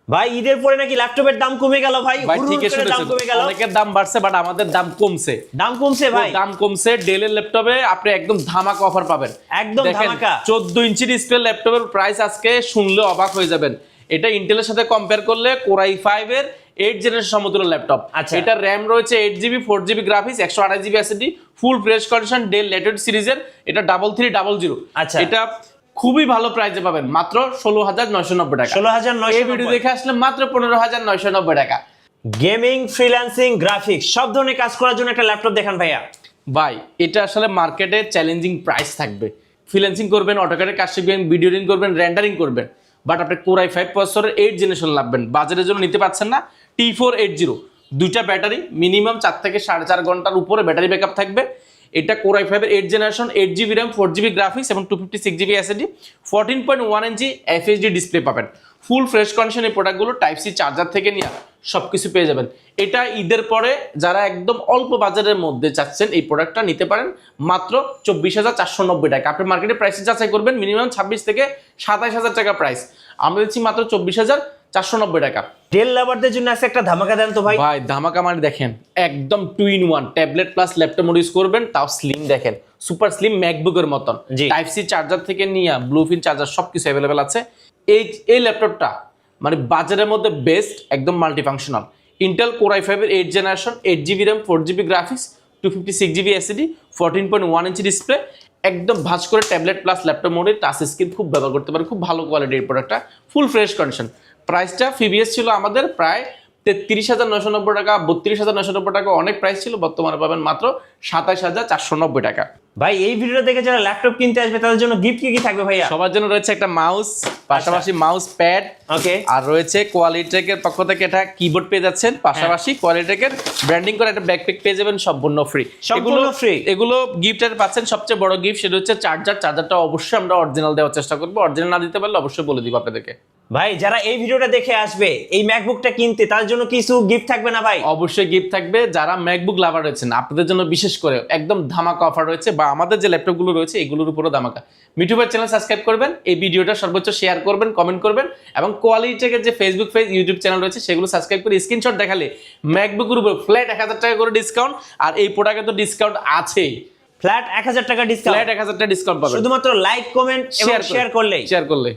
ভাই ঈদের পরে নাকি ল্যাপটপের দাম কমে গেল ভাই, ভাই হুড় ঠিকই করে দাম শুনেছেন, কমে গেল। অনেকের দাম বাড়ছে বাট আমাদের দাম কমছে। দাম কমছে ভাই, দাম কমছে। ডেলের ল্যাপটপে আপনি একদম ধামাকা অফার পাবেন, একদম ধামাকা। 14 ইঞ্চি ডিসপ্লে ল্যাপটপের প্রাইস আজকে শুনলে অবাক হয়ে যাবেন। এটা ইন্টেলের সাথে কম্পেয়ার করলে কোরাই 5 এর 8 জেনারেশন সমতুল্য ল্যাপটপ। আচ্ছা। এটা র্যাম রয়েছে 8GB 4GB graphics 128GB SSD, full fresh condition del latest সিরিজের, এটা 3300। আচ্ছা। এটা খুবই ভালো প্রাইসে পাবেন মাত্র 16,990 টাকা। 16,990 এই ভিডিও দেখে আসলে মাত্র 15,990 টাকা। গেমিং, ফ্রিল্যান্সিং, গ্রাফিক্স সব ধরনের কাজ করার জন্য একটা ল্যাপটপ দেখান ভাইয়া। ভাই এটা আসলে মার্কেটে চ্যালেঞ্জিং প্রাইস থাকবে। ফ্রিল্যান্সিং করবেন, অটোক্যাডের কাজ শিখবেন, ভিডিও এডিটিং করবেন, রেন্ডারিং করবেন, বাট আপনি কোরাই 5 প্রসেসরের 8 জেনারেশন লাগবেন। বাজারের জন্য নিতে পারছেন না। T480 দুইটা ব্যাটারি, মিনিমাম 4 থেকে 4.5 ঘন্টার উপরে ব্যাটারি ব্যাকআপ থাকবে। এটা কোরাই 5 এর 8 generation, 8GB RAM, 4GB graphics এবং 256GB এসএসডি, 14.1 ইঞ্চি এফএইচডি ডিসপ্লে পাবেন। ফুল ফ্রেশ কন্ডিশন এই প্রোডাক্টগুলো টাইপ সি চার্জার থেকে নিয়ে সবকিছু পেয়ে যাবেন। এটা ঈদের পরে যারা একদম অল্প বাজারের মধ্যে চাচ্ছেন এই প্রোডাক্টটা নিতে পারেন মাত্র 24,490 টাকা। আপনি মার্কেটে প্রাইস যাচাই করবেন, মিনিমাম 26 থেকে 27,000 টাকা প্রাইস, আমরা দিচ্ছি মাত্র 24,490 টাকা। ডেল লাভারদের জন্য আছে একটা ধামাকা দেন তো ভাই। ভাই ধামাকা মানে দেখেন একদম 2-in-1 tablet plus laptop mode use করবেন, তাও স্লিম, দেখেন সুপার স্লিম ম্যাকবুকের মতন। জি। টাইপ সি চার্জার থেকে নিয়ে ব্লুফিন চার্জার সবকিছু অ্যাভেলেবেল আছে। এই ল্যাপটপটা মানে বাজারের মধ্যে বেস্ট, একদম মাল্টিফাংশনাল। ইন্টেল কোরাই 5 এর 8 generation, 8GB RAM, 4GB graphics, 256GB SSD, 14.1 inch display, একদম ভাঁজ করে ট্যাবলেট প্লাস ল্যাপটপ মোডে টাচ স্ক্রিন খুব ব্যবহার করতে পারে। খুব ভালো কোয়ালিটির প্রোডাক্টটা, ফুল ফ্রেশ কন্ডিশন। প্রাইসটা প্রিভিয়াস ছিল আমাদের প্রায় 33,990 টাকা, 32,990 টাকা, অনেক প্রাইস ছিল। বর্তমানে পাবেন মাত্র 27,490 টাকা। ভাই এই ভিডিওটা দেখে যারা ল্যাপটপ কিনতে আসবে তাদের জন্য গিফট কি কি থাকবে ভাইয়া? সবার জন্য রয়েছে একটা মাউস, পাশাপাশি মাউস প্যাড, ওকে, আর রয়েছে কোয়ালিটেকের পক্ষ থেকে এটা কিবোর্ড পেয়ে যাচ্ছেন, পাশাপাশি কোয়ালিটেকের ব্র্যান্ডিং করে একটা ব্যাকপ্যাক পেয়ে যাবেন সম্পূর্ণ ফ্রি। সম্পূর্ণ free? এগুলো গিফটের পাচ্ছেন। সবচেয়ে বড় গিফট সেটা হচ্ছে চার্জারটা অবশ্যই আমরা অরিজিনাল দেওয়ার চেষ্টা করবো। অরিজিনাল না দিতে পারলে অবশ্যই বলে দিব আপনাদেরকে। ভাই যারা এই ভিডিওটা দেখে আসবে এই ম্যাকবুকটা কিনতে, তাদের জন্য কিছু গিফট থাকবে না ভাই? অবশ্যই গিফট থাকবে। যারা ম্যাকবুক লাভার রয়েছেন আপনাদের জন্য বিশেষ করে একদম ধামাকা অফার রয়েছে, বা আমাদের যে ল্যাপটপগুলো রয়েছে এগুলোর উপরও ধামাকা। মিঠু ভাই চ্যানেল সাবস্ক্রাইব করবেন, এই ভিডিওটা সর্বোচ্চ শেয়ার করবেন, কমেন্ট করবেন, এবং কোয়ালিটেকের যে ফেসবুক পেজ, ইউটিউব চ্যানেল রয়েছে সেগুলো সাবস্ক্রাইব করে স্ক্রিনশট দেখালে ম্যাকবুকের উপর ফ্ল্যাট 1,000 টাকা করে ডিসকাউন্ট। আর এই প্রোডাক্টে তো ডিসকাউন্ট আছেই, ফ্ল্যাট 1,000 টাকা ডিসকাউন্ট। ফ্ল্যাট 1,000 টাকা ডিসকাউন্ট পাবেন শুধুমাত্র লাইক, কমেন্ট এবং শেয়ার করলে।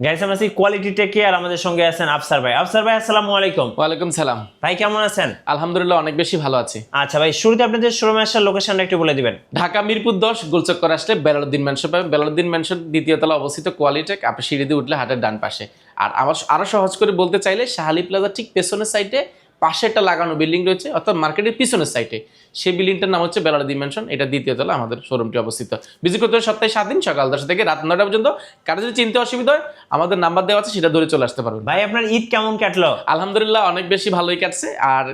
গাইস আমরা আছি কোয়ালিটি টেকে, আর আমাদের সঙ্গে আছেন আফসার ভাই। আফসার ভাই আসসালামু আলাইকুম। ওয়ালাইকুম সালাম। ভাই কেমন আছেন? আলহামদুলিল্লাহ অনেক বেশি ভালো আছি। আচ্ছা ভাই, শুরুতে আপনাদের শোরুমে আসার লোকেশনটা একটু বলে দিবেন। ঢাকা মিরপুর 10 গোলচক্কর আসলে বেলালউদ্দিন ম্যানশন পাবেন। বেলালউদ্দিন ম্যানশন দ্বিতীয় তলা অবস্থিত কোয়ালিটেক, আপনি সিঁড়ি দিয়ে উঠলে হাটের ডান পাশে। আর আমার আরো সহজ করে বলতে চাইলে শাহালি প্লাজা ঠিক পেছনের সাইডে পাশে একটা লাগানো বিল্ডিং রয়েছে, অর্থাৎ মার্কেটের পিছনের সাইডে, সেই বিল্ডিংটার নাম হচ্ছে বেলালউদ্দিন ম্যানশন। এটা দ্বিতীয় তলা আমাদের শোরুমটি অবস্থিত। ভিজিট করতে হবে সপ্তাহে 7 দিন, সকাল 10 থেকে রাত 9টা পর্যন্ত। কারো যদি চিনতে অসুবিধা হয় আমাদের নাম্বার দেওয়া আছে, সেটা ধরে চলে আসতে পারবেন। ভাই আপনার ঈদ কেমন কাটলো? আলহামদুলিল্লাহ অনেক বেশি ভালোই কাটছে। আর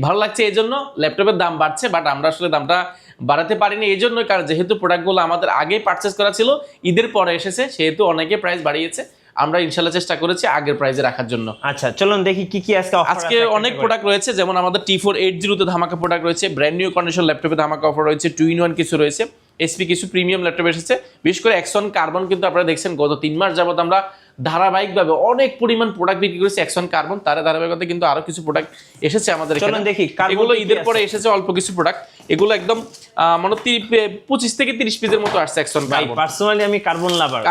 ভালো লাগছে এই জন্য, ল্যাপটপের দাম বাড়ছে বাট আমরা আসলে দামটা বাড়াতে পারিনি এই জন্য, কারণ যেহেতু প্রোডাক্টগুলো আমাদের আগে পারচেস করা ছিল, ঈদের পরে এসেছে, সেহেতু অনেকে প্রাইস বাড়িয়েছে। আমরা ইনশাল্লাহ চেষ্টা করেছি আগের প্রাইসে রাখার জন্য। আচ্ছা চলুন দেখি কি কি আজকে অফার আছে। আজকে অনেক প্রোডাক্ট রয়েছে, যেমন আমাদের T480 তে ধামাকা প্রোডাক্ট রয়েছে, ব্র্যান্ড নিউ কন্ডিশন ল্যাপটপে ধামাকা অফার রয়েছে, 2-in-1 কিছু রয়েছে, এসপি কিছু প্রিমিয়াম ল্যাপটপ এসেছে। বিশেষ করে Axon কার্বন কিন্তু আপনারা দেখছেন গত 3 মাস যাবত আমরা ধারাবাহিকভাবে অনেক পরিমাণ প্রোডাক্ট বিক্রি করেছি Axon কার্বন। তার ধারাবাহিকতা কিন্তু আরো কিছু প্রোডাক্ট এসেছে আমাদের এখানে। চলুন দেখি এগুলো ঈদের পরে এসেছে অল্প কিছু প্রোডাক্ট। এগুলো একদম মানে 25 থেকে 30 পিসের মতো আসছে Axon ভাই কার্বন। পার্সোনালি আমি কার্বন লাভার।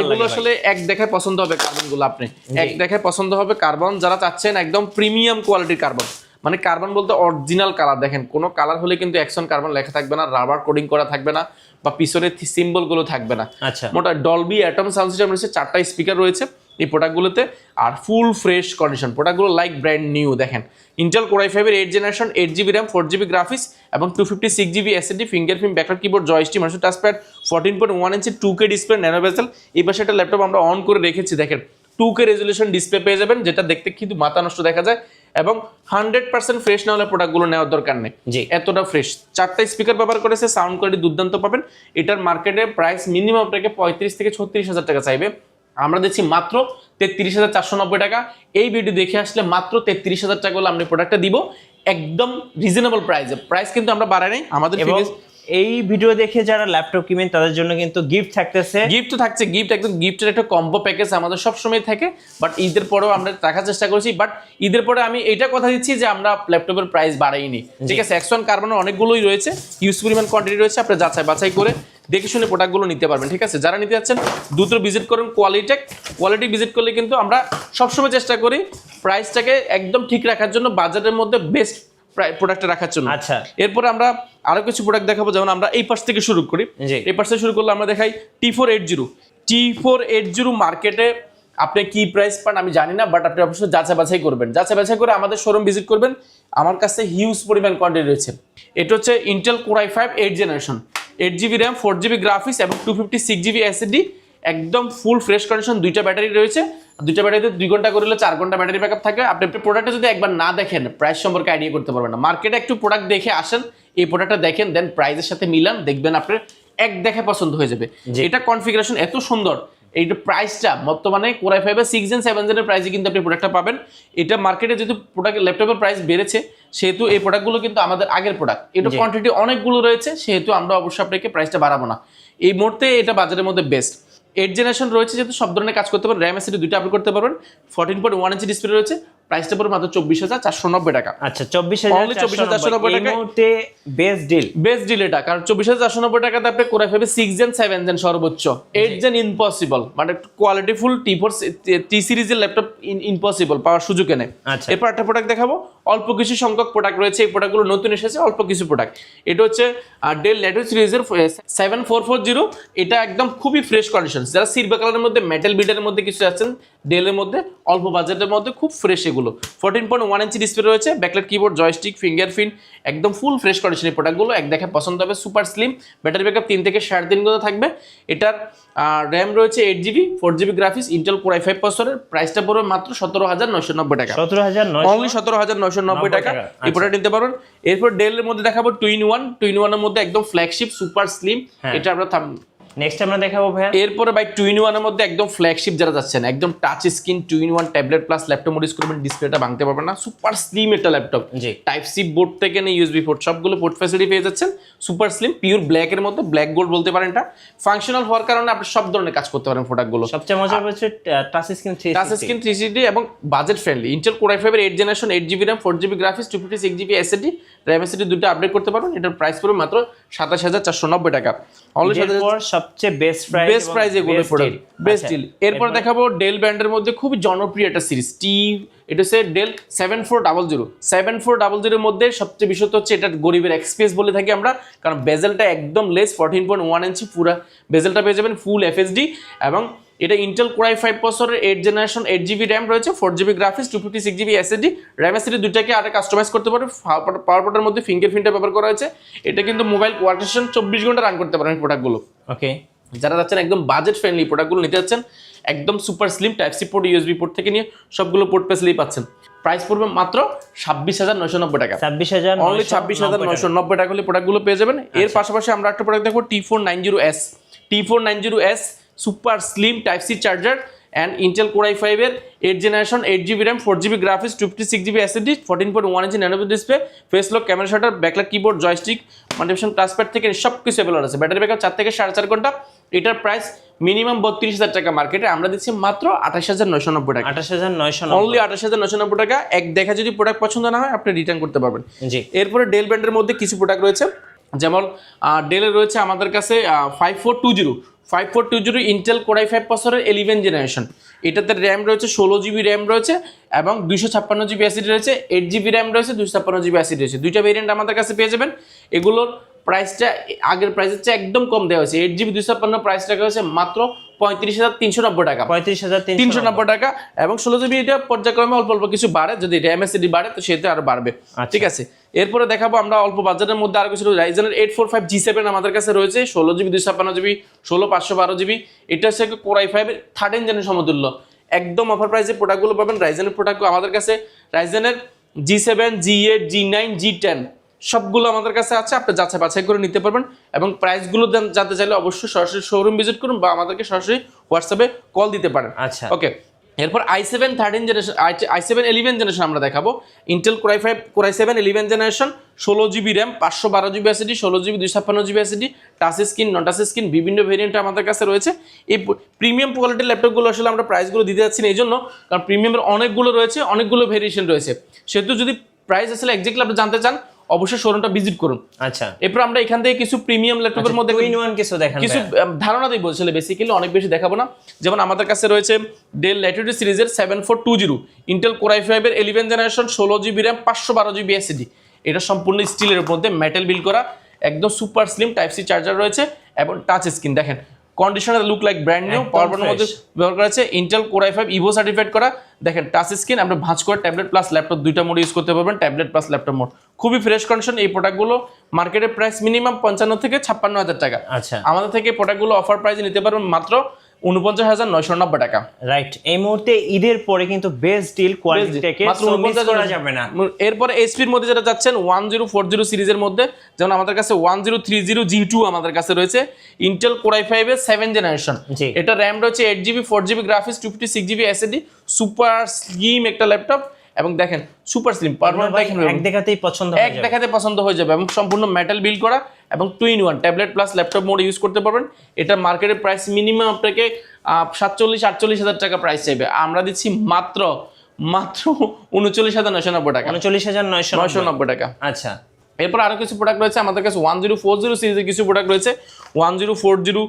এগুলো আসলে এক দেখায় পছন্দ হবে কার্বনগুলো, আপনি এক দেখায় পছন্দ হবে কার্বন। যারা চাচ্ছেন একদম প্রিমিয়াম কোয়ালিটির কার্বন, মানে কার্বন বলতে অরিজিনাল কালার, দেখেন কোনো কালার হলে কিন্তু Axon কার্বন লেখা থাকবে না, রাবার কোডিং করা থাকবে না, বা পিছনের সিম্বল গুলো থাকবে না। আচ্ছা, মোটা ডলবি অ্যাটম সাউন্ড সিস্টেম রয়েছে, 4টা স্পিকার রয়েছে এই প্রোডাক্টগুলোতে, আর ফুল ফ্রেশ কন্ডিশন প্রোডাক্টগুলো লাইক ব্র্যান্ড নিউ। দেখেন ইন্টেল কোরাই 5 এর 8 generation, 8GB RAM, 4GB graphics এবং 256GB SSD, fingerprint backlight keyboard, joystick, mouse touchpad, 14.1 ইঞ্চি 2K ডিসপ্লে, ন্যানো বেজেল। এই পাশে একটা ল্যাপটপ আমরা অন করে রেখেছি, দেখেন 2K রেজলিউশন ডিসপ্লে পেয়ে যাবেন, যেটা দেখতে কিন্তু মাথা নষ্ট দেখা যায়, এবং 100% ফ্রেশ না হলে প্রোডাক্টগুলো নেওয়ার দরকার নেই, এতটা ফ্রেশ। 4টা স্পিকার ব্যবহার করেছে, সাউন্ড কোয়ালিটি দুর্দান্ত পাবেন। এটার মার্কেটে প্রাইস মিনিমাম আপনাকে 35 থেকে 36,000 টাকা চাইবে, আমরা দিচ্ছি মাত্র 33,490 টাকা। এই ভিডিও দেখে আসলে মাত্র 33,000 টাকা হলে আমরা প্রোডাক্টটা দিব একদম রিজনেবল প্রাইসে। প্রাইস কিন্তু আমরা বাড়াই নাই আমাদের। এই ভিডিও দেখে যারা ল্যাপটপ কিনবেন তাদের জন্য কিন্তু গিফট থাকতেছে। গিফট তো থাকছে, গিফট একদম গিফটের একটা কম্বো প্যাকেজ আমাদের সবসময় থাকে, বাট ঈদের পরেও আমরা রাখার চেষ্টা করছি। বাট ঈদের পরে আমি এটা কথা দিচ্ছি যে আমরা ল্যাপটপের প্রাইস বাড়াইনি, ঠিক আছে। X1 কার্বনের অনেকগুলোই রয়েছে, ইউজ পরিমাণ কোয়ান্টিটি রয়েছে, আপনি যাচাই বাছাই করে দেখে শুনে প্রোডাক্টগুলো নিতে পারবেন, ঠিক আছে। যারা নিতে যাচ্ছেন দ্রুত ভিজিট করুন কোয়ালিটি ভিজিট করলে কিন্তু আমরা সবসময় চেষ্টা করি প্রাইসটাকে একদম ঠিক রাখার জন্য, বাজারের মধ্যে বেস্ট প্রোডাক্ট রাখার জন্য। আচ্ছা, এরপরে আমরা আরো কিছু প্রোডাক্ট দেখাবো, যেমন আমরা এই পাশ থেকে শুরু করি। এই পাশ থেকে শুরু করলে আমরা দেখাই T480 মার্কেটে আপনি কি প্রাইস পান আমি জানি না, বাট আপনি অবশ্যই যাচাই বাছাই করবেন, যাচাই বাছাই করে আমাদের শোরুম ভিজিট করবেন। আমার কাছে হিউজ পরিমাণ কোয়ান্টিটি রয়েছে। এটা হচ্ছে Intel Core i5 8th generation, 8GB RAM, 4GB graphics এবং 256GB SSD, একদম ফুল ফ্রেশ কন্ডিশন। দুইটা ব্যাটারি রয়েছে, দুইটা ব্যাটারিতে 2 ঘন্টা করে 4 ঘন্টা ব্যাটারি ব্যাকআপ থাকে। আপনি প্রোডাক্টটা যদি একবার না দেখেন প্রাইস সম্পর্কে আইডিয়া করতে পারবেন না। মার্কেটে একটু প্রোডাক্ট দেখে আসেন, এই প্রোডাক্টটা দেখেন, দেন প্রাইসের সাথে মিলান, দেখবেন আপনার এক দেখে পছন্দ হয়ে যাবে। এটা কনফিগারেশন এত সুন্দর, এইটা প্রাইসটা বর্তমানে Core i5 এর 6 Gen 7 Gen এর প্রাইসে কিন্তু আপনি প্রোডাক্টটা পাবেন। এটা মার্কেটে যেহেতু প্রোডাক্ট ল্যাপটপের প্রাইস বেড়েছে, সেহেতু এই প্রোডাক্টগুলো কিন্তু আমাদের আগের প্রোডাক্ট, এটা কোয়ান্টিটি অনেকগুলো রয়েছে, সেহেতু আমরা অবশ্যই আপনাকে প্রাইসটা বাড়াবো না। এই মুহূর্তে এটা বাজারের মধ্যে বেস্ট। 8th জেনারেশন রয়েছে, যেহেতু সব ধরনের কাজ করতে পারবেন, RAM SSD দুইটা আপগ্রেড করতে পারবেন। 14.1 ইঞ্চি ডিসপ্লে রয়েছে, প্রাইসটা পড়বে মাত্র 24,490 টাকা। আচ্ছা, 24,490 টাকা মধ্যে বেস্ট ডিল এটা, কারণ 24,490 টাকাতে আপনি Core i5 6 Gen 7 Gen সর্বোচ্চ, 8 Gen ইম্পসিবল, মানে কোয়ালিটি ফুল T সিরিজের ল্যাপটপ ইম্পসিবল পাওয়ার সুযোগ নেই। এরপর একটা প্রোডাক্ট দেখাবো, অল্প কিছু সংখ্যক প্রোডাক্ট রয়েছে, এই প্রোডাক্টগুলো নতুন এসেছে, অল্প কিছু প্রোডাক্ট। এটা হচ্ছে ডেল ল্যাটিটিউড সিরিজের 7440, এটা একদম খুবই ফ্রেশ কন্ডিশন। যারা সিলভার কালারের মধ্যে মেটাল বিল্ডারের মধ্যে কিছু আছেন, ডেলের মধ্যে অল্প বাজেটের মধ্যে খুব ফ্রেশ এগুলো। 14.1 ইঞ্চি ডিসপ্লে রয়েছে, ব্যাকলাইট কিবোর্ড, জয়স্টিক, ফিঙ্গারপ্রিন্ট, একদম ফুল ফ্রেশ কন্ডিশনের প্রোডাক্টগুলো এক দেখে পছন্দ হবে। সুপার স্লিম, ব্যাটারি ব্যাকআপ 3 থেকে 3.5 ঘন্টা থাকবে। এটার র্যাম রয়েছে 8GB, 4GB graphics, Intel Core i5 প্রসেসরের, প্রাইসটা পড়বে মাত্র 17,990 টাকা। 17,990 টাকা এই প্রোডাক্ট নিতে পারবেন। এরপর ডেলের মধ্যে দেখাবো টু-ইন-ওয়ান এর মধ্যে একদম ফ্ল্যাগশিপ সুপার স্লিম, এটা আমরা নেক্সট আমরা দেখাবো ভাইয়া। এরপরে ভাই টু-ইন-ওয়ান এর মধ্যে একদম ফ্ল্যাগশিপ যারা যাচ্ছেন, একদম touch screen two-in-one tablet plus laptop mode use করবেন, ডিসপ্লেটা ভাঙতে পারবেন না, সুপার স্লিম একটা ল্যাপটপ। টাইপ সি বোর্ড থেকে নিয়ে ইউএসবি পোর্ট সবগুলো পোর্ট ফ্যাসিলিটি পেয়ে যাচ্ছেন। সুপার স্লিম, পিওর ব্ল্যাক এর মধ্যে, ব্ল্যাক গোল্ড বলতে পারেন। এটা ফাংশনাল হওয়ার কারণে আপনি সব ধরনের কাজ করতে পারেন প্রোডাক্টগুলো। সবচেয়ে মজার হচ্ছে টাচ স্ক্রিন 360 এবং budget friendly. Intel Core i5 এর 8th generation, 8GB RAM, 4GB graphics, 256GB SSD, RAM SSD দুটো আপডেট করতে পারবেন। এটার প্রাইস পড়বে মাত্র 27,490 টাকা। অনলি সবচেয়ে বেস্ট প্রাইস এগুলো প্রোডাক্ট, বেস্ট ডিল। এরপর দেখাবো ডেল ব্র্যান্ডের মধ্যে খুবই জনপ্রিয় একটা সিরিজ, এটা হচ্ছে ডেল 7400। 7400 এর মধ্যে সবচেয়ে বিশেষত হচ্ছে এটা গরিবের এক্সপিএস বলে থাকি আমরা, কারণ বেজেলটা একদম লেস, 14.1 ইঞ্চি পুরো বেজেলটা পেয়ে যাবেন, ফুল FSD, এবং এটা ইন্টেল Core i5 প্রসেসরের 8th জেনারেশন, 8GB RAM রয়েছে, 4GB graphics, 256GB SSD, RAM SSD দুইটাকে আরে কাস্টমাইজ করতে পারবে। পাওয়ার পোর্টের মধ্যে ফিঙ্গারপ্রিন্টটা ব্যবহার করা হয়েছে। এটা কিন্তু মোবাইল ওয়ার্কস্টেশন 24 ঘন্টা রান করতে পারেন প্রোডাক্টগুলো। ওকে, যারা যাচ্ছেন একদম বাজেট ফ্রেন্ডলি প্রোডাক্টগুলো নিতে যাচ্ছেন, একদম super slim, type C port, USB port থেকে নিয়ে সবগুলো পোর্ট ফ্যাসিলিটি পাচ্ছেন। প্রাইস পড়বে মাত্র 26,990 টাকা। 26,000, অনলি 26,990 টাকা হলে প্রোডাক্টগুলো পেয়ে যাবেন। এর পাশাপাশি আমরা একটা প্রোডাক্ট দেখবো T490S super slim type C charger and Intel Core i5 এর 8th generation, 8GB RAM, 4GB graphics, 256GB SSD, 14.1 inch nano display, face lock, camera shutter, backlight keyboard, joystick, multifunction touchpad থেকে সব কিছু available আছে। Battery backup 4 থেকে 4.5 ঘন্টা। এটার price minimum 32,000 টাকা, মার্কেটে আমরা দিচ্ছি মাত্র 28,990 টাকা। 28,990, অনলি 28,990 টাকা। এক দেখা যদি প্রোডাক্ট পছন্দ না হয় আপনি রিটার্ন করতে পারবেন। এরপরে ডেল ব্র্যান্ডের মধ্যে কিছু প্রোডাক্ট রয়েছে, যেমন ডেলের রয়েছে আমাদের কাছে 5420 ইন্টেল Core i5 প্রসেসরের 11th জেনারেশন। এটাতে র্যাম রয়েছে 16GB র্যাম রয়েছে এবং 256GB SSD রয়েছে, 8GB র্যাম রয়েছে, 256GB SSD রয়েছে। দুইটা ভেরিয়েন্ট আমাদের কাছে পেয়ে যাবেন। এগুলোর প্রাইসটা আগের প্রাইসের চেয়ে একদম কম দেওয়া হয়েছে। 8GB 256 প্রাইস টাকা হয়েছে মাত্র 35,390 টাকা। 35,390 টাকা, এবং 16GB এটা পর্যায়ক্রমে অল্প অল্প কিছু বাড়ে, যদি RAM SSD বাড়ে তো সেটা আরো বাড়বে। ঠিক আছে, এরপরে দেখাবো আমরা অল্প বাজেটের মধ্যে আরো কিছু রাইজেনের 845 G7 আমাদের কাছে রয়েছে, 16GB 256GB, 16 512GB। এটা হচ্ছে Core i5 এর 13th জেনারেশন সমতুল্য। একদম অফার প্রাইসে প্রোডাক্টগুলো পাবেন। রাইজেনের প্রোডাক্ট আমাদের কাছে রাইজেনের G7, G8, G9, G10 সবগুলো আমাদের কাছে আছে, আপনি যাচাই বাছাই করে নিতে পারবেন। এবং প্রাইসগুলো জানতে চাইলে অবশ্যই সরাসরি শোরুম ভিজিট করুন বা আমাদেরকে সরাসরি হোয়াটসঅ্যাপে কল দিতে পারেন। আচ্ছা, ওকে। এরপর i7 13 জেনারেশন i7 11 জেনারেশন আমরা দেখাবো। Intel Core i7 11 generation, 16GB RAM, 512GB SSD, 16GB 256GB SSD, touch screen, নন টাচ স্ক্রিন বিভিন্ন ভেরিয়েন্ট আমাদের কাছে রয়েছে। এই প্রিমিয়াম কোয়ালিটির ল্যাপটপগুলো আসলে আমরা প্রাইসগুলো দিতে যাচ্ছি না এই জন্য, কারণ প্রিমিয়ামের অনেকগুলো রয়েছে, অনেকগুলো ভেরিয়েশন রয়েছে, সেহেতু যদি প্রাইস আসলে এক্স্যাক্টলি আপনি জানতে চান অবশ্যই শোরুমটা ভিজিট করুন। আচ্ছা, এরপর আমরা এখান থেকে কিছু প্রিমিয়াম ল্যাপটপের মধ্যে কিছু দেখেন, কিছু ধারণা দিই বলছিল, বেসিক্যালি অনেক বেশি দেখাবো না। যেমন আমাদের কাছে রয়েছে ডেল ল্যাটিটিউড সিরিজের 7420, ইন্টেল Core i5 এর 11 generation, 16GB RAM, 512GB SSD। এটা সম্পূর্ণ স্টিলের মধ্যে মেটাল বিল্ড করা, একদম super slim type C charger রয়েছে এবং টাচ স্ক্রিন। দেখেন conditioner look like brand new, power বাটনের মধ্যে ব্যবহার করা আছে, Intel Core i5 Ivo certified করা। দেখেন টাচ স্ক্রিন, আমরা ভাঁজ করে ট্যাবলেট প্লাস ল্যাপটপ দুইটা মোড ইউজ করতে পারবেন, ট্যাবলেট প্লাস ল্যাপটপ মোড। খুবই ফ্রেশ কন্ডিশন। এই প্রোডাক্টগুলো মার্কেটের প্রাইস মিনিমাম 55 থেকে 56,000 টাকা। আচ্ছা, আমাদের থেকে প্রোডাক্টগুলো অফার প্রাইসে নিতে পারবেন মাত্র 49,990 টাকা। রাইট, এই মুহূর্তে ঈদের পরে কিন্তু বেস্ট ডিল কোয়ালিটি থেকে মাত্র মিস করা যাবে না। এরপরে এইচপির মধ্যে যেটা যাচ্ছেন 1040 সিরিজের মধ্যে, যেমন আমাদের কাছে 1030 G2 আমাদের কাছে রয়েছে, ইন্টেল Core i5 এর 7 জেনারেশন। এটা র্যাম রয়েছে 8GB, 4GB graphics, 256GB SSD, super slim একটা ল্যাপটপ। এবং দেখেন সুপার স্লিম, এক দেখাতেই পছন্দ হয়ে যাবে, এক দেখাতে পছন্দ হয়ে যাবে এবং সম্পূর্ণ মেটাল বিল্ড করা এবং 2-in-1 tablet plus laptop mode use করতে পারবেন। এটা মার্কেটের প্রাইস মিনিমাম আপনাকে 47-48,000 টাকা প্রাইস চাইবে, আমরা দিচ্ছি মাত্র 39,990 টাকা। 39,990 টাকা। আচ্ছা, এরপর আরো কিছু প্রোডাক্ট রয়েছে আমাদের কাছে। 1040 সিরিজের কিছু প্রোডাক্ট রয়েছে। 1040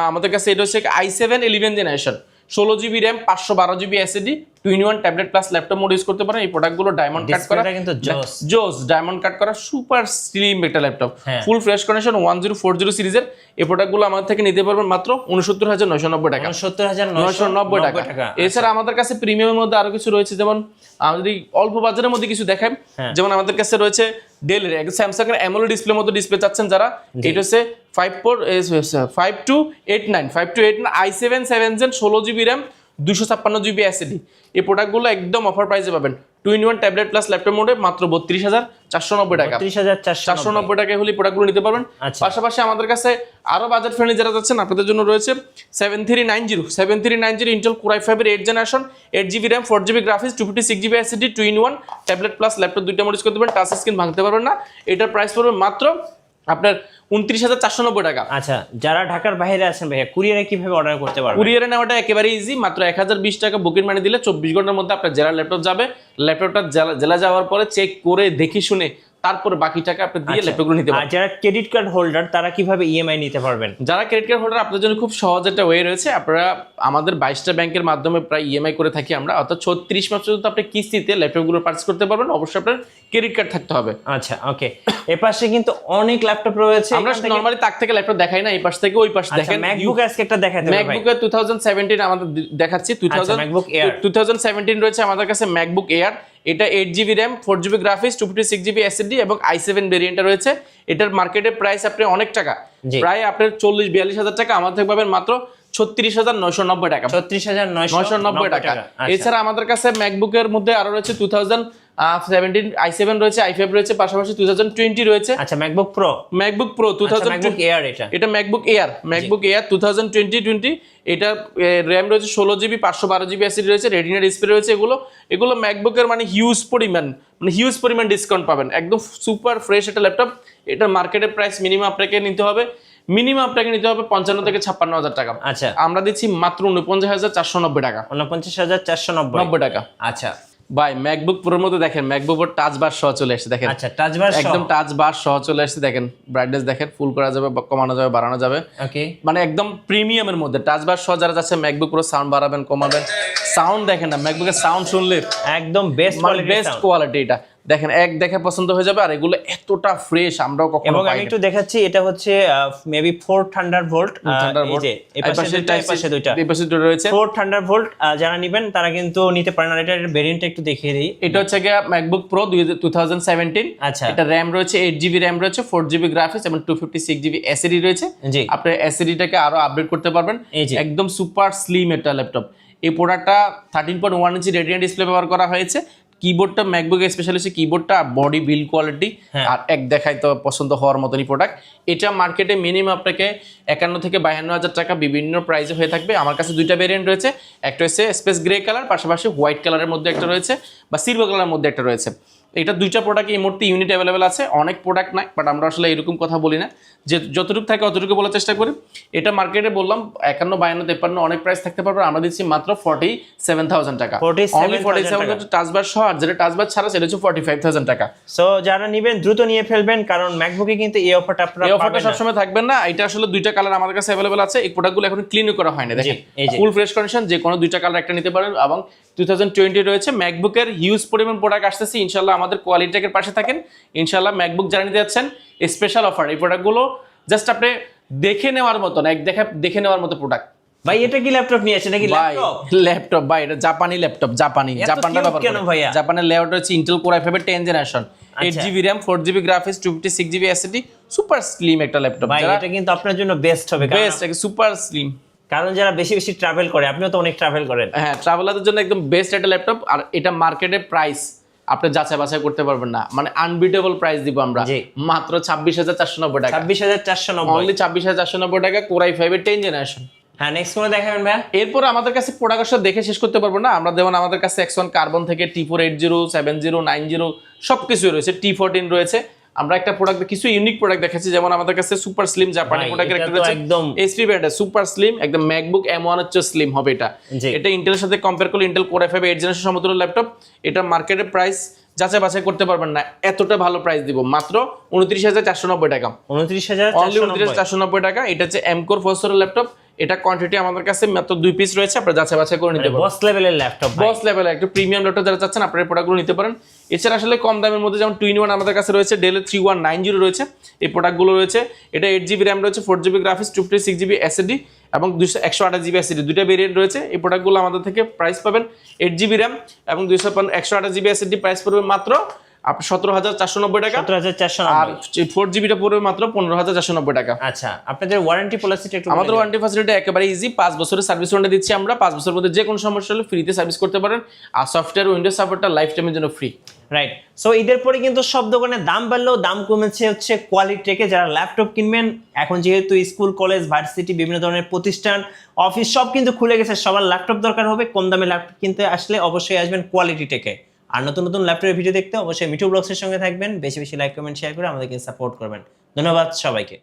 আমাদের কাছে এটা হচ্ছে i7 11 generation, 16GB RAM, 512GB SSD, 2-in-1 tablet plus laptop mode use করতে পারেন। এই প্রোডাক্টগুলো ডায়মন্ড কাট করা, কিন্তু জোস ডায়মন্ড কাট করা সুপার স্লিম একটা ল্যাপটপ, ফুল ফ্রেশ কন্ডিশন। 1040 সিরিজের এই প্রোডাক্টগুলো আমাদের থেকে নিতে পারবেন মাত্র 69,990 টাকা। 69,990 টাকা। এছাড়া আমাদের কাছে প্রিমিয়ামের মধ্যে আরো কিছু রয়েছে, যেমন যদি অল্প বাজারের মধ্যে কিছু দেখাই, যেমন আমাদের কাছে রয়েছে ডেলের স্যামসাং এর অ্যামোলেড ডিসপ্লের মতো ডিসপ্লে চাচ্ছেন যারা, এটা হচ্ছে 5289 i7 7 Gen, 16GB RAM, 256GB SSD। এই প্রোডাক্টগুলো একদম অফার প্রাইসে পাবেন 2-in-1 ট্যাবলেট প্লাস ল্যাপটপ মোডে মাত্র 32,490 টাকা। 32,490 টাকায় হলে প্রোডাক্টগুলো নিতে পারবেন। পাশাপাশি আমাদের কাছে আরো বাজেট ফ্রেন্ডলি যারা যাচ্ছেন আপনাদের জন্য রয়েছে 7390 ইন্টেল Core i5 এর 8 generation, 8GB RAM, 4GB graphics, 256GB SSD, 2-in-1 tablet plus laptop দুইটা মোড ইউজ করতে পারবেন, টাচ স্ক্রিন ভাঙতে পারবেন না। এটার প্রাইস পড়বে মাত্র আপনার 29,490 টাকা। আচ্ছা, যারা ঢাকার বাইরে আছেন ভাইয়া, কুরিয়ারে কিভাবে অর্ডার করতে পারবেন? কুরিয়ারে নেওয়াটা একেবারে ইজি, মাত্র 1020 টাকা বুকিং মানি দিলে 24 ঘন্টার মধ্যে আপনার জেলা ল্যাপটপ যাবে। ল্যাপটপটা জেলা যাওয়ার পরে চেক করে দেখে শুনে তারপরে বাকি টাকা আপনি দিয়ে ল্যাপটপগুলো নিতে পারবেন। আর যারা ক্রেডিট কার্ড হোল্ডার তারা কিভাবে ইএমআই নিতে পারবেন? যারা ক্রেডিট কার্ড হোল্ডার আপনাদের জন্য খুব সহজ একটা ওয়ে রয়েছে। আপনারা আমাদের 22টা ব্যাংকের মাধ্যমে প্রায় ইএমআই করে থাকি আমরা, অর্থাৎ 36 মাস পর্যন্ত আপনি কিস্তিতে ল্যাপটপগুলো পারচেজ করতে পারবেন। অবশ্যই আপনার ক্রেডিট কার্ড থাকতে হবে। আচ্ছা, ওকে। এই পাশে কিন্তু অনেক ল্যাপটপ রয়েছে, আমরা নরমালি তাক থেকে ল্যাপটপ দেখাই না, এই পাশ থেকে ওই পাশ দেখেন। ম্যাকবুক আজকে একটা দেখাতে হবে। ম্যাকবুক 2017 আমাদের দেখাচ্ছি। 2017 রয়েছে আমাদের কাছে ম্যাকবুক এয়ার। এটা 8GB RAM, 4GB graphics, 256GB SSD এবং i7 ভেরিয়েন্টটা রয়েছে। এটার মার্কেটের প্রাইস আপনি অনেক টাকা, প্রায় আপনার 40-42 টাকা, আমাদের থেকে পাবেন মাত্র 36,990 টাকা। 36,990 টাকা। এছাড়া আমাদের কাছে ম্যাকবুকের মধ্যে আরো রয়েছে 2017 i7 রয়েছে, i5 রয়েছে, পাশাপাশি 2020 রয়েছে। আচ্ছা, ম্যাকবুক প্রো 2000 এয়ার, এটা ম্যাকবুক এয়ার 2020। এটা র্যাম রয়েছে 16GB, 512GB SSD রয়েছে, রেটিনা ডিসপ্লে রয়েছে। এগুলো ম্যাকবুকের মানে হিউজ পরিমাণ ডিসকাউন্ট পাবেন, একদম সুপার ফ্রেশ একটা ল্যাপটপ। এটার মার্কেটের প্রাইস মিনিমাম আপনাকে নিতে হবে 55 থেকে 56,000 টাকা। আচ্ছা, আমরা দিচ্ছি মাত্র 49,490 টাকা। 49,490 টাকা। আচ্ছা ভাই, ম্যাকবুক প্রোর মধ্যে দেখেন ম্যাকবুক প্রো টাচ বার সহ চলে আসছে, দেখেন। আচ্ছা, টাচ বার একদম টাচ বার সহ চলে আসছে, দেখেন। ব্রাইটনেস দেখেন, ফুল করা যাবে, কমানো যাবে, বাড়ানো যাবে। ওকে, মানে একদম প্রিমিয়ামের মধ্যে টাচ বার সহ যারা যাচ্ছে ম্যাকবুক প্রো, সাউন্ড বাড়াবেন, কমাবেন, সাউন্ড দেখেন না, ম্যাকবুকের সাউন্ড শুনলে একদম বেস্ট কোয়ালিটি। এটা দেখেন, এক দেখে পছন্দ হয়ে যাবে। আর এগুলো এতটা ফ্রেশ আমরাও কখনো এবং আমি একটু দেখাচ্ছি, এটা হচ্ছে মেবি 4 থান্ডারবোল্ট। এই যে এই পাশে দুইটা রয়েছে 4 থান্ডারবোল্ট। যারা নেবেন তারা কিন্তু নিতে পারেন। আর এটার ভেরিয়েন্টটা একটু দেখিয়ে দিই। এটা হচ্ছে গিয়ে ম্যাকবুক প্রো 2017। আচ্ছা, এটা র‍্যাম রয়েছে 8GB র‍্যাম রয়েছে, 4GB গ্রাফিক্স এবং 256GB SSD রয়েছে। আপনি SSD-টাকে আরো আপডেট করতে পারবেন। একদম সুপার স্লিম একটা ল্যাপটপ। এই প্রোডাক্টটা 13.1 ইঞ্চি রেটিনা ডিসপ্লে ব্যবহার করা হয়েছে। কিবোর্ডটা ম্যাকবুক স্পেশাল হচ্ছে কিবোর্ডটা, বডি বিল্ড কোয়ালিটি আর এক দেখায় তো পছন্দ হওয়ার মতনই প্রোডাক্ট। এটা মার্কেটে মিনিমাম আপনাকে 51 থেকে 52,000 টাকা বিভিন্ন প্রাইসে হয়ে থাকবে। আমার কাছে দুইটা ভেরিয়েন্ট রয়েছে, একটা হচ্ছে স্পেস গ্রে কালার, পাশাপাশি হোয়াইট কালারের মধ্যে একটা রয়েছে বা সিলভার কালারের মধ্যে একটা রয়েছে। এটা দুইটা প্রোডাক্ট এই মুহূর্তে ইউনিট অ্যাভেলেবেল আছে, অনেক প্রোডাক্ট নাই, বাট আমরা আসলে এরকম কথা বলি না, যে যতটুকু থাকে অতটুকু বলার চেষ্টা করি। এটা মার্কেটে বললাম 51, 52, 53 অনেক প্রাইস থাকতে পারবে, আমরা দিচ্ছি মাত্র 47,000 টাকা, অনলি 47,000 টাচবার সহ, আর যেটা টাচবার ছাড়া সেটা হচ্ছে 45,000 টাকা। সো যারা নেবেন দ্রুত নিয়ে ফেলবেন, কারণ ম্যাকবুকে কিন্তু এই অফারটা আপনারা এই অফারটা সবসময় থাকবেন না। এটা আসলে দুইটা কালার আমাদের কাছে অ্যাভেলেবেল আছে, এই প্রোডাক্টগুলো এখন ক্লিনও করা হয় না, দেখেন ফুল ফ্রেশ কন্ডিশন, যে কোনো দুইটা কালার একটা নিতে পারেন। এবং 2020 রয়েছে ম্যাকবুকের হিউজ পরিমাণ প্রোডাক্ট আসতেছে, ইনশাআল্লাহ আমাদের কোয়ালিটি টেকের পাশে থাকেন ইনশাআল্লাহ। ম্যাকবুক যারা নিতে যাচ্ছেন স্পেশাল অফার, এই প্রোডাক্টগুলো জাস্ট আপনি দেখে নেওয়ার মতো, দেখে নেওয়ার মতো প্রোডাক্ট। ভাই এটা কি ল্যাপটপ নিয়ে আসে নাকি? ল্যাপটপ ভাই, এটা জাপানি ল্যাপটপ, জাপানটা ব্যবহার করে। জাপানের ল্যাপটপ হচ্ছে ইন্টেল কোর i5 এর 10th generation, 8GB RAM, 4GB graphics, 256GB SSD, super slim একটা ল্যাপটপ। ভাই এটা কিন্তু আপনার জন্য বেস্ট হবে, বেস্ট, সুপার স্লিম, কারণ যারা বেশি বেশি ট্রাভেল করে, আপনিও তো অনেক ট্রাভেল করেন। হ্যাঁ, ট্রাভেলারদের জন্য একদম বেস্ট একটা ল্যাপটপ। আর এটা মার্কেটের প্রাইস আপনি যাচাই বাছাই করতে পারবেন না, মানে আনবিটেবল প্রাইস দিব আমরা, মাত্র 26,490 টাকা। 26,490, অনলি 26,490 টাকা, কোর i5 এর 10th জেনারেশন। হ্যাঁ, নেক্সট কোন দেখাবেন ভাই? এরপর আমাদের কাছে প্রোডাক্ট দেখে শেষ করতে পারবো না আমরা, যেমন আমাদের কাছে X1 কার্বন থেকে T4 80, 70, 90 সবকিছু রয়েছে, T14 রয়েছে। আমরা একটা প্রোডাক্ট, কিছু ইউনিক প্রোডাক্ট দেখাচ্ছি, যেমন আমাদের কাছে সুপার স্লিম জাপানি প্রোডাক্টের একটা রয়েছে, একদম HP ব্র্যান্ডের সুপার স্লিম, একদম ম্যাকবুক M1 এর চেয়ে স্লিম হবে এটা। এটা ইন্টেলের সাথে কম্পেয়ার করলে Intel core i5 8th generation সমতুল্য ল্যাপটপ। এটা মার্কেটের প্রাইস যাচাই বাছাই করতে পারবেন না, এতটা ভালো প্রাইস দিব, মাত্র 29,490 টাকা। 29,490 টাকা। এটা হচ্ছে M-Core প্রসেসরের ল্যাপটপ, এটা কোয়ান্টিটি আমাদের কাছে মাত্র 2 পিস রয়েছে, আপনারা যাচাই বাছাই করে নিতে পারবেন। বস লেভেলের ল্যাপটপ, বস লেভেলের একটা প্রিমিয়াম ল্যাপটপ যারা চাচ্ছেন আপনারা এই প্রোডাক্টগুলো নিতে পারেন। এছাড়া আসলে কম দামের মধ্যে যেমন 2-in-1 আমাদের কাছে রয়েছে, ডেলের 3190 রয়েছে, এই প্রোডাক্টগুলো রয়েছে। এটা 8GB RAM রয়েছে, 4GB গ্রাফিক্স, 256GB SSD এবং 128GB SSD, দুইটা ভেরিয়েন্ট রয়েছে। এই প্রোডাক্টগুলো আমাদের থেকে প্রাইস পাবেন 8GB RAM এবং 128GB SSD প্রাইস পড়বে মাত্র 17,490 টাকা, 17,490, আর 4GBটা পড়বে মাত্র 15,490 টাকা। আচ্ছা, আপনাদের ওয়ারেন্টি পলিসিটা একটু? আমাদের ওয়ারেন্টি ফ্যাসিলিটি একেবারে ইজি, 5 বছরের সার্ভিস ওয়ারেন্টি দিচ্ছি আমরা, 5 বছরের মধ্যে যে কোনো সমস্যা হলে ফ্রিতে সার্ভিস করতে পারেন, আর সফটওয়্যার উইন্ডোজ সাপোর্টটা লাইফ টাইমের জন্য ফ্রি। রাইট। সো ঈদের পরে কিন্তু সব দোকানের দাম বাড়লেও দাম কমেছে হচ্ছে কোয়ালিটি থেকে। যারা ল্যাপটপ কিনবেন, এখন যেহেতু স্কুল, কলেজ, ভার্সিটি, বিভিন্ন ধরনের প্রতিষ্ঠান, অফিস সব কিন্তু খুলে গেছে, সবার ল্যাপটপ দরকার হবে। কম দামে ল্যাপটপ কিনতে আসলে অবশ্যই আসবেন কোয়ালিটি টেকে। আর নতুন নতুন ল্যাপটপের ভিডিও দেখতে অবশ্যই মিঠু ব্লগসের সঙ্গে থাকবেন। বেশি বেশি লাইক, কমেন্ট, শেয়ার করে আমাদেরকে সাপোর্ট করবেন। ধন্যবাদ সবাইকে।